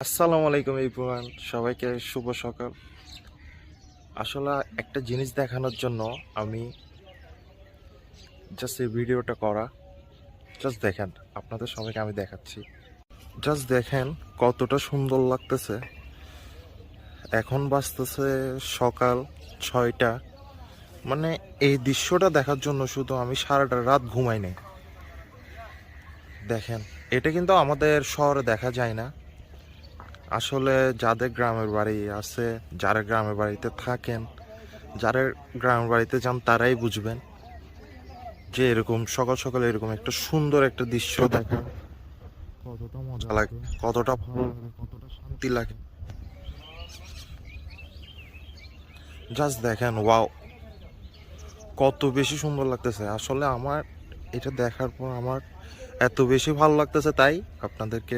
আসসালামু আলাইকুম এভরিওয়ান, সবাইকে শুভ সকাল। আসলে একটা জিনিস দেখানোর জন্য আমি জাস্ট এই ভিডিওটা করা। জাস্ট দেখেন, আপনাদের সবাইকে আমি দেখাচ্ছি। জাস্ট দেখেন কতটা সুন্দর লাগতেছে। এখন বাজতেছে সকাল 6টা। মানে এই দৃশ্যটা দেখার জন্য শুধু আমি সারাটা রাত ঘুমাই নাই। দেখেন, এটা কিন্তু আমাদের শহরে দেখা যায় না। আসলে যাদের গ্রামের বাড়ি আছে, যারা গ্রামের বাড়িতে থাকেন, যারা গ্রামের বাড়িতে যান তারাই বুঝবেন যে এরকম সকাল সকাল এরকম একটা সুন্দর একটা দৃশ্য দেখা কতটা মজা লাগে, কতটা ভালো লাগে, কতটা শান্তি লাগে। জাস্ট দেখেন, ওয়াও, কত বেশি সুন্দর লাগতেছে। আসলে আমার এটা দেখার পর আমার এত বেশি ভালো লাগতেছে, তাই আপনাদেরকে